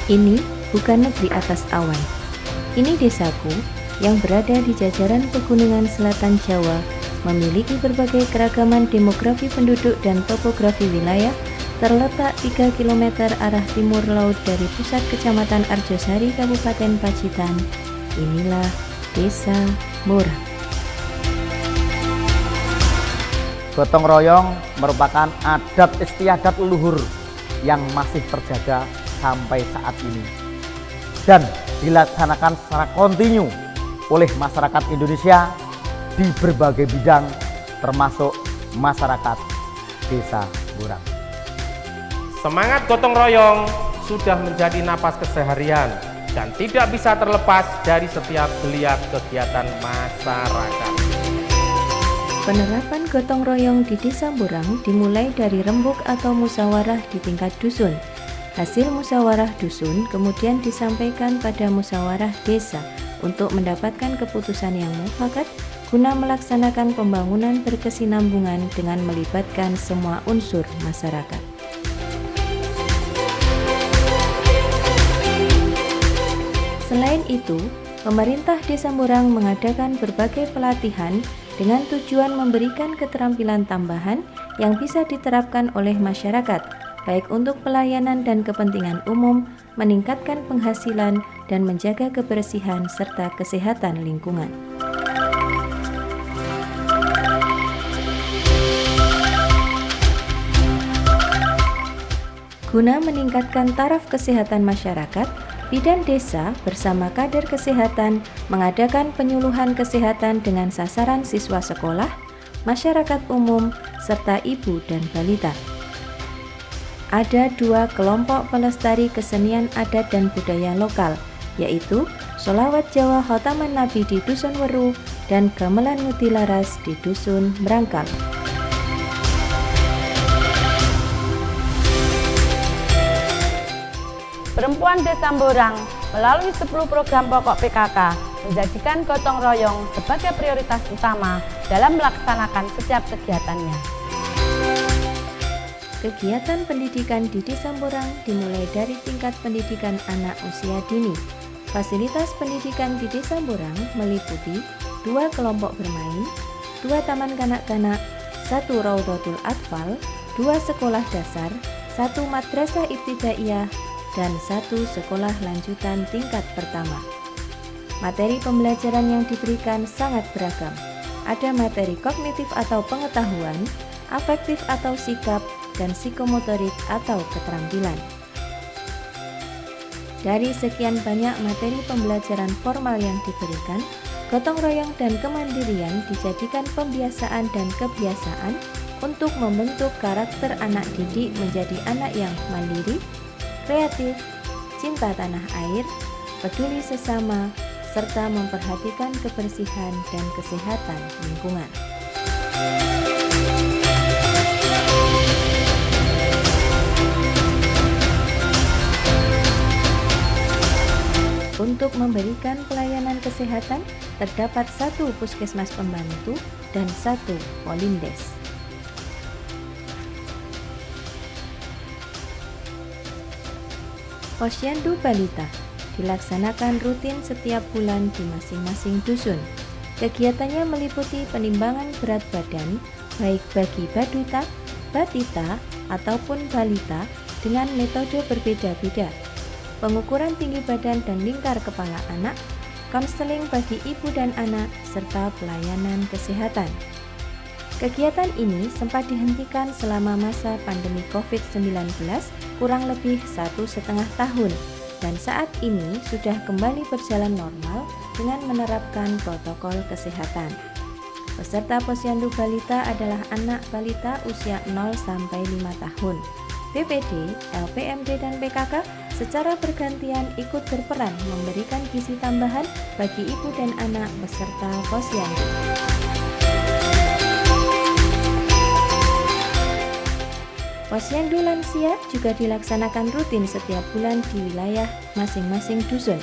Ini bukan negeri atas awan. Ini desaku yang berada di jajaran pegunungan selatan Jawa, memiliki berbagai keragaman demografi penduduk dan topografi wilayah, terletak 3 km arah timur laut dari pusat Kecamatan Arjosari, Kabupaten Pacitan. Inilah Desa Murang. Gotong royong merupakan adat istiadat leluhur yang masih terjaga sampai saat ini dan dilaksanakan secara kontinu oleh masyarakat Indonesia di berbagai bidang termasuk masyarakat Desa Murang. Semangat gotong royong sudah menjadi napas keseharian dan tidak bisa terlepas dari setiap geliat kegiatan masyarakat. Penerapan gotong royong di Desa Murang dimulai dari rembuk atau musyawarah di tingkat dusun. Hasil musyawarah dusun kemudian disampaikan pada musyawarah desa untuk mendapatkan keputusan yang mufakat guna melaksanakan pembangunan berkesinambungan dengan melibatkan semua unsur masyarakat. Selain itu, pemerintah Desa Murang mengadakan berbagai pelatihan dengan tujuan memberikan keterampilan tambahan yang bisa diterapkan oleh masyarakat, baik untuk pelayanan dan kepentingan umum, meningkatkan penghasilan, dan menjaga kebersihan serta kesehatan lingkungan. Guna meningkatkan taraf kesehatan masyarakat, Bidan Desa bersama kader kesehatan mengadakan penyuluhan kesehatan dengan sasaran siswa sekolah, masyarakat umum, serta ibu dan balita. Ada 2 kelompok pelestari kesenian adat dan budaya lokal, yaitu Sholawat Jawa Khotaman Nabi di Dusun Weru dan Gamelan Mutilaras di Dusun Merangkal. Perempuan Desa Murang melalui 10 program pokok PKK menjadikan gotong royong sebagai prioritas utama dalam melaksanakan setiap kegiatannya. Kegiatan pendidikan di Desa Murang dimulai dari tingkat pendidikan anak usia dini. Fasilitas pendidikan di Desa Murang meliputi 2 kelompok bermain, 2 taman kanak-kanak, 1 Raudhatul Atfal, 2 sekolah dasar, 1 madrasah ibtidaiyah, dan 1 sekolah lanjutan tingkat pertama. Materi pembelajaran yang diberikan sangat beragam. Ada materi kognitif atau pengetahuan, afektif atau sikap, dan psikomotorik atau keterampilan. Dari sekian banyak materi pembelajaran formal yang diberikan, gotong royong dan kemandirian dijadikan pembiasaan dan kebiasaan untuk membentuk karakter anak didik menjadi anak yang mandiri, kreatif, cinta tanah air, peduli sesama, serta memperhatikan kebersihan dan kesehatan lingkungan. Untuk memberikan pelayanan kesehatan, terdapat 1 puskesmas pembantu dan 1 polindes. Posyandu Balita dilaksanakan rutin setiap bulan di masing-masing dusun. Kegiatannya meliputi penimbangan berat badan, baik bagi baduta, batita, ataupun balita dengan metode berbeda-beda. Pengukuran tinggi badan dan lingkar kepala anak, konseling bagi ibu dan anak, serta pelayanan kesehatan. Kegiatan ini sempat dihentikan selama masa pandemi COVID-19 kurang lebih 1,5 tahun dan saat ini sudah kembali berjalan normal dengan menerapkan protokol kesehatan. Peserta Posyandu Balita adalah anak balita usia 0 sampai 5 tahun. BPD, LPMD, dan PKK secara bergantian ikut berperan memberikan gizi tambahan bagi ibu dan anak peserta posyandu. Posyandu lansia juga dilaksanakan rutin setiap bulan di wilayah masing-masing dusun.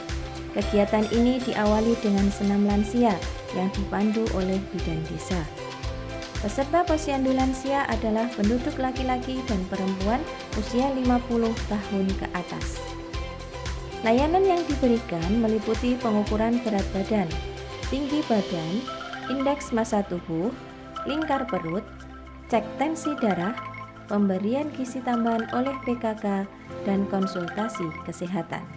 Kegiatan ini diawali dengan senam lansia yang dipandu oleh bidan desa. Peserta posyandu lansia adalah penduduk laki-laki dan perempuan usia 50 tahun ke atas. Layanan yang diberikan meliputi pengukuran berat badan, tinggi badan, indeks massa tubuh, lingkar perut, cek tensi darah, pemberian gizi tambahan oleh PKK, dan konsultasi kesehatan.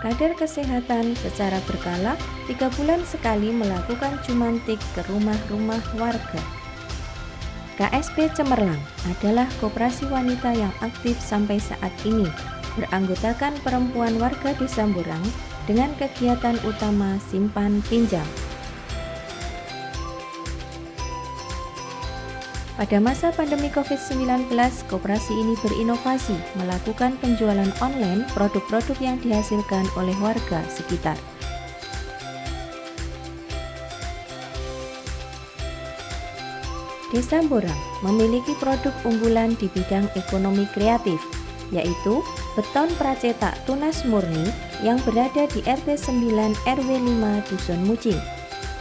Kader kesehatan secara berkala 3 bulan sekali melakukan jumantik ke rumah-rumah warga. KSP Cemerlang adalah koperasi wanita yang aktif sampai saat ini, beranggotakan perempuan warga Desa Mborang dengan kegiatan utama simpan pinjam. Pada masa pandemi COVID-19, koperasi ini berinovasi melakukan penjualan online produk-produk yang dihasilkan oleh warga sekitar. Desa Mborang memiliki produk unggulan di bidang ekonomi kreatif, yaitu beton pracetak tunas murni yang berada di RT 9 RW 5 Dusun Mucing.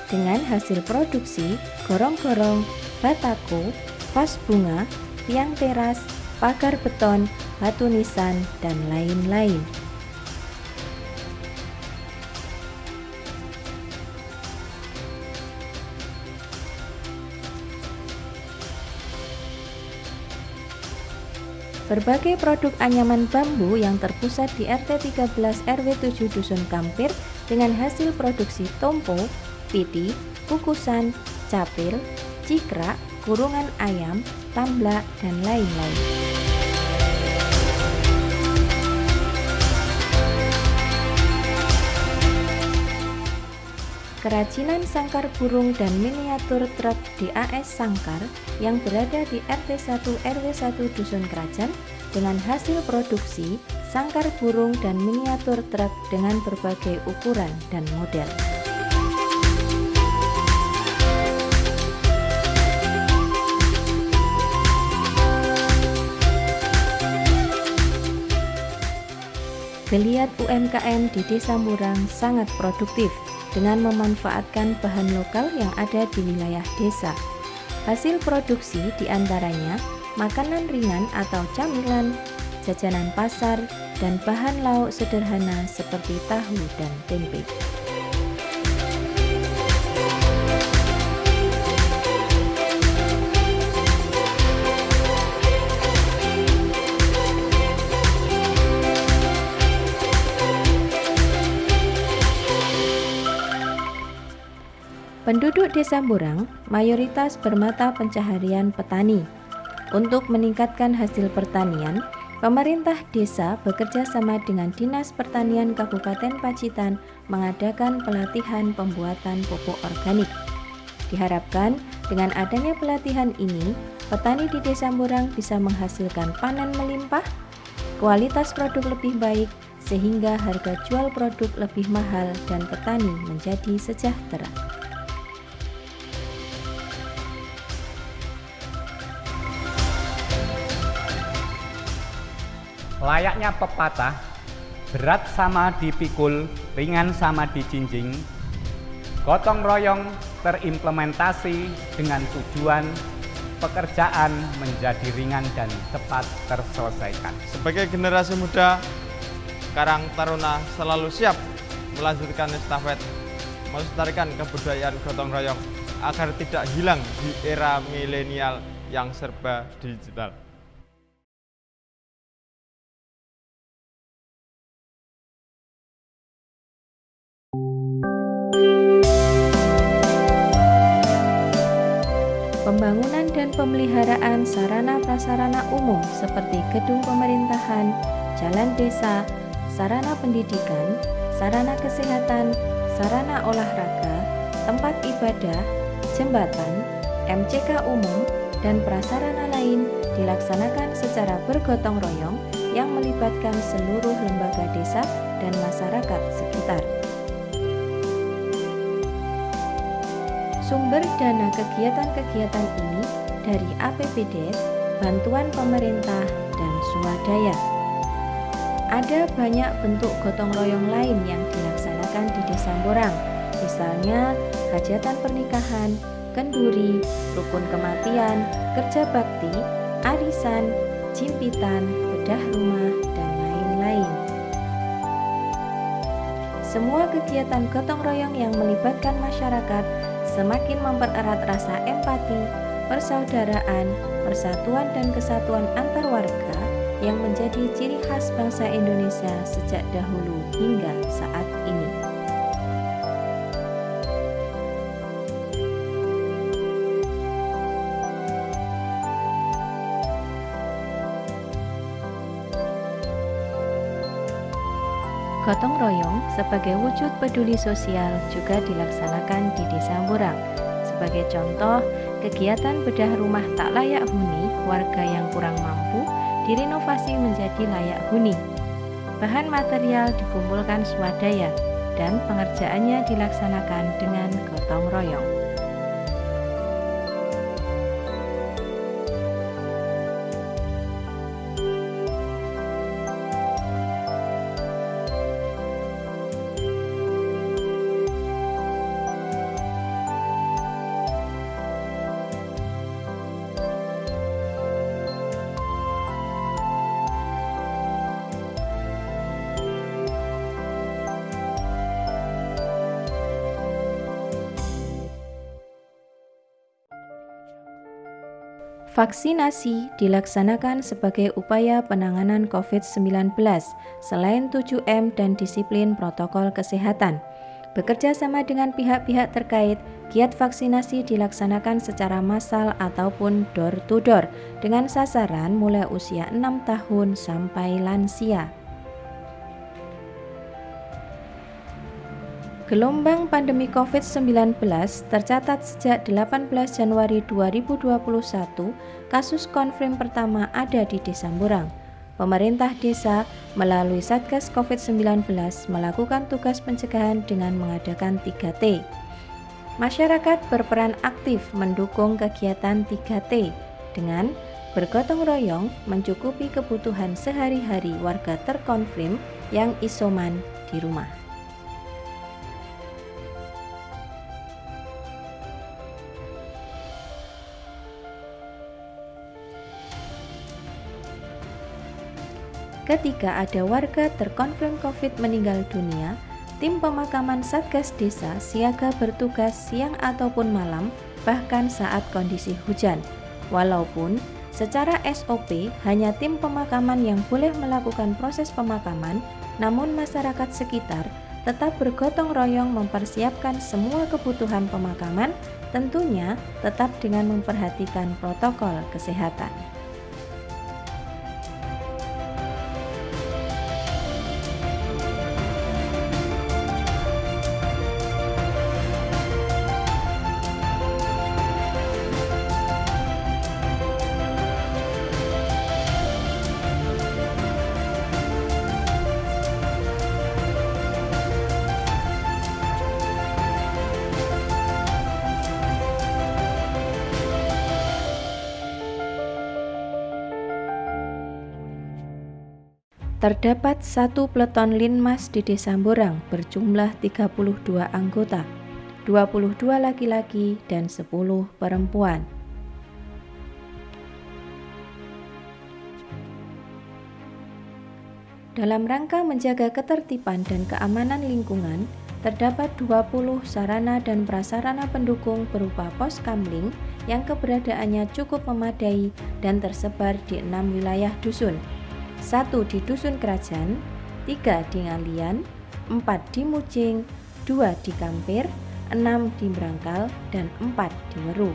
Dengan hasil produksi gorong-gorong, batako, vas bunga, tiang teras, pagar beton, batu nisan, dan lain-lain. Berbagai produk anyaman bambu yang terpusat di RT 13 RW 7 Dusun Kampir dengan hasil produksi tompo, piti, kukusan, capil, cikrak, kurungan ayam, tamblak, dan lain-lain. Kerajinan sangkar burung dan miniatur truk DAS Sangkar yang berada di RT 1 RW 1 Dusun Kerajaan dengan hasil produksi sangkar burung dan miniatur truk dengan berbagai ukuran dan model. Geliat UMKM di Desa Mborang sangat produktif dengan memanfaatkan bahan lokal yang ada di wilayah desa. Hasil produksi diantaranya makanan ringan atau camilan, jajanan pasar, dan bahan lauk sederhana seperti tahu dan tempe. Penduduk Desa Mborang mayoritas bermata pencaharian petani. Untuk meningkatkan hasil pertanian, pemerintah desa bekerja sama dengan Dinas Pertanian Kabupaten Pacitan mengadakan pelatihan pembuatan pupuk organik. Diharapkan dengan adanya pelatihan ini, petani di Desa Mborang bisa menghasilkan panen melimpah, kualitas produk lebih baik, sehingga harga jual produk lebih mahal dan petani menjadi sejahtera. Layaknya pepatah, berat sama dipikul, ringan sama dijinjing, gotong royong terimplementasi dengan tujuan pekerjaan menjadi ringan dan cepat terselesaikan. Sebagai generasi muda, Karang Taruna selalu siap melanjutkan estafet, melestarikan kebudayaan gotong royong agar tidak hilang di era milenial yang serba digital. Pembangunan dan pemeliharaan sarana prasarana umum seperti gedung pemerintahan, jalan desa, sarana pendidikan, sarana kesehatan, sarana olahraga, tempat ibadah, jembatan, MCK umum, dan prasarana lain dilaksanakan secara bergotong royong yang melibatkan seluruh lembaga desa dan masyarakat sekitar. Sumber dana kegiatan-kegiatan ini dari APBDes, bantuan pemerintah, dan swadaya. Ada banyak bentuk gotong royong lain yang dilaksanakan di Desa Borang, misalnya hajatan pernikahan, kenduri, rukun kematian, kerja bakti, arisan, jimpitan, bedah rumah, dan lain-lain. Semua kegiatan gotong royong yang melibatkan masyarakat semakin mempererat rasa empati, persaudaraan, persatuan dan kesatuan antar warga yang menjadi ciri khas bangsa Indonesia sejak dahulu hingga saat ini. Gotong royong sebagai wujud peduli sosial juga dilaksanakan di Desa Borang. Sebagai contoh, kegiatan bedah rumah tak layak huni warga yang kurang mampu direnovasi menjadi layak huni. Bahan material dikumpulkan swadaya dan pengerjaannya dilaksanakan dengan gotong royong. Vaksinasi dilaksanakan sebagai upaya penanganan COVID-19 selain 7M dan disiplin protokol kesehatan. Bekerja sama dengan pihak-pihak terkait, giat vaksinasi dilaksanakan secara massal ataupun door to door dengan sasaran mulai usia 6 tahun sampai lansia. Gelombang pandemi COVID-19 tercatat sejak 18 Januari 2021, kasus konfirm pertama ada di Desa Borang. Pemerintah desa melalui Satgas COVID-19 melakukan tugas pencegahan dengan mengadakan 3T. Masyarakat berperan aktif mendukung kegiatan 3T dengan bergotong royong mencukupi kebutuhan sehari-hari warga terkonfirm yang isoman di rumah. Ketika ada warga terkonfirm COVID meninggal dunia, tim pemakaman Satgas Desa siaga bertugas siang ataupun malam, bahkan saat kondisi hujan. Walaupun secara SOP hanya tim pemakaman yang boleh melakukan proses pemakaman, namun masyarakat sekitar tetap bergotong royong mempersiapkan semua kebutuhan pemakaman, tentunya tetap dengan memperhatikan protokol kesehatan. Terdapat 1 peleton Linmas di Desa Borang berjumlah 32 anggota, 22 laki-laki dan 10 perempuan. Dalam rangka menjaga ketertiban dan keamanan lingkungan, terdapat 20 sarana dan prasarana pendukung berupa pos kamling yang keberadaannya cukup memadai dan tersebar di 6 wilayah dusun. 1 di Dusun Kerajaan, 3 di Ngalian, 4 di Mucing, 2 di Kampir, 6 di Brangkal, dan 4 di Weru.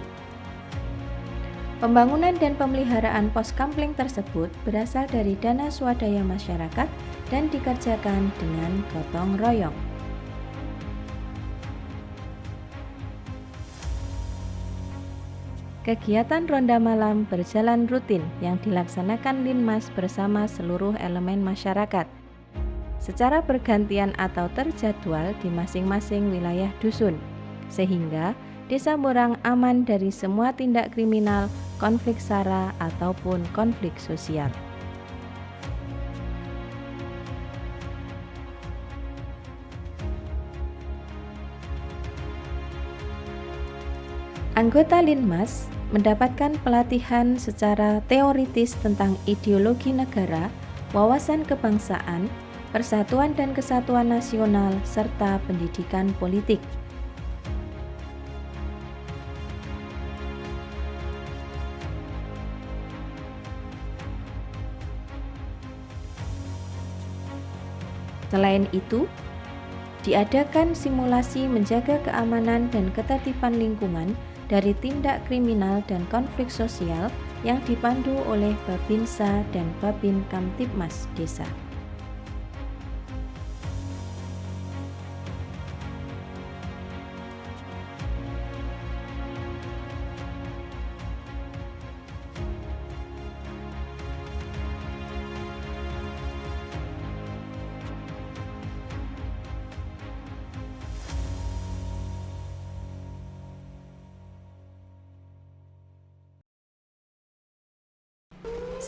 Pembangunan dan pemeliharaan pos kamling tersebut berasal dari dana swadaya masyarakat dan dikerjakan dengan gotong royong. Kegiatan ronda malam berjalan rutin yang dilaksanakan Linmas bersama seluruh elemen masyarakat secara bergantian atau terjadwal di masing-masing wilayah dusun, sehingga Desa Borang aman dari semua tindak kriminal konflik SARA ataupun konflik sosial. Anggota Linmas mendapatkan pelatihan secara teoritis tentang ideologi negara, wawasan kebangsaan, persatuan dan kesatuan nasional, serta pendidikan politik. Selain itu, diadakan simulasi menjaga keamanan dan ketertiban lingkungan dari tindak kriminal dan konflik sosial yang dipandu oleh Babinsa dan Babin Kamtibmas Desa.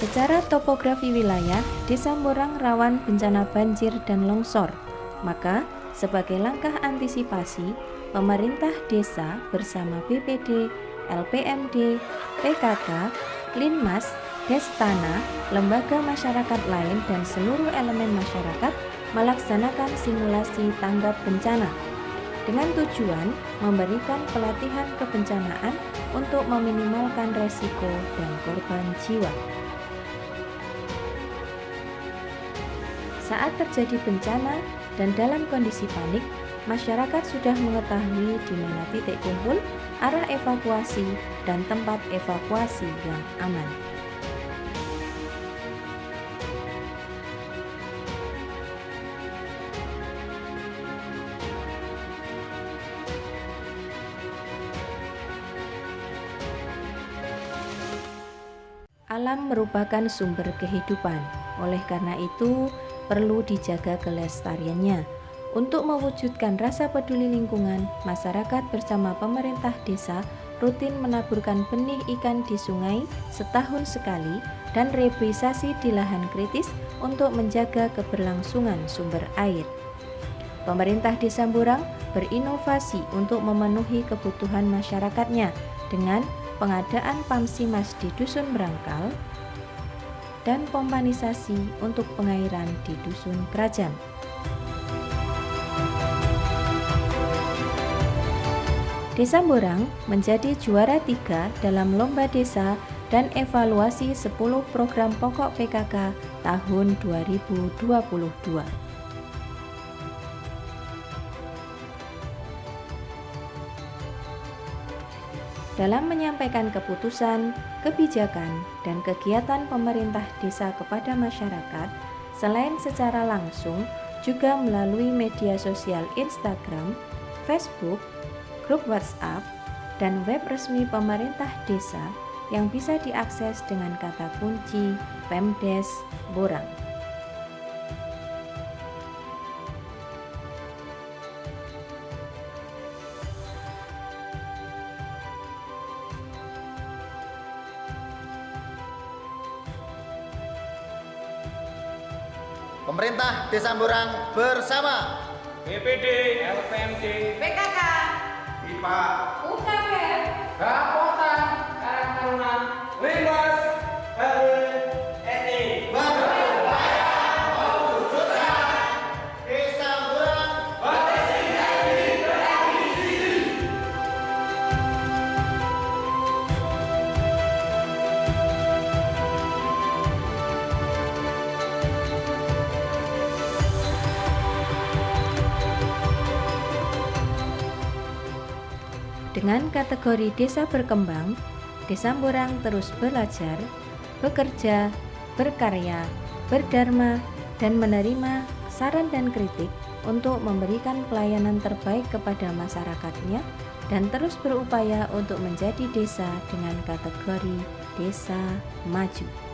Secara topografi wilayah, Desa Mborang rawan bencana banjir dan longsor. Maka, sebagai langkah antisipasi, pemerintah desa bersama BPD, LPMD, PKK, Linmas, Destana, lembaga masyarakat lain dan seluruh elemen masyarakat melaksanakan simulasi tanggap bencana dengan tujuan memberikan pelatihan kebencanaan untuk meminimalkan resiko dan korban jiwa. Saat terjadi bencana dan dalam kondisi panik, masyarakat sudah mengetahui di mana titik kumpul, arah evakuasi, dan tempat evakuasi yang aman. Alam merupakan sumber kehidupan, oleh karena itu perlu dijaga kelestariannya. Untuk mewujudkan rasa peduli lingkungan, masyarakat bersama pemerintah desa rutin menaburkan benih ikan di sungai setahun sekali dan rebrisasi di lahan kritis untuk menjaga keberlangsungan sumber air. Pemerintah Desa Mborang berinovasi untuk memenuhi kebutuhan masyarakatnya dengan pengadaan pamsimas di Dusun Merangkal dan pompanisasi untuk pengairan di Dusun Kerajaan. Desa Mborang menjadi juara 3 dalam Lomba Desa dan evaluasi 10 program pokok PKK tahun 2022. Dalam menyampaikan keputusan, kebijakan, dan kegiatan pemerintah desa kepada masyarakat, selain secara langsung, juga melalui media sosial Instagram, Facebook, grup WhatsApp, dan web resmi pemerintah desa yang bisa diakses dengan kata kunci Pemdes Mborang. Pemerintah Desa Mborang bersama BPD, LPMD, PKK, IPA, UKP, Kapolta, Karang Taruna, Linmas, HRI. berupaya mewujudkan Desa Mborang Dengan kategori desa berkembang, Desa Mborang terus belajar, bekerja, berkarya, berdharma, dan menerima saran dan kritik untuk memberikan pelayanan terbaik kepada masyarakatnya dan terus berupaya untuk menjadi desa dengan kategori desa maju.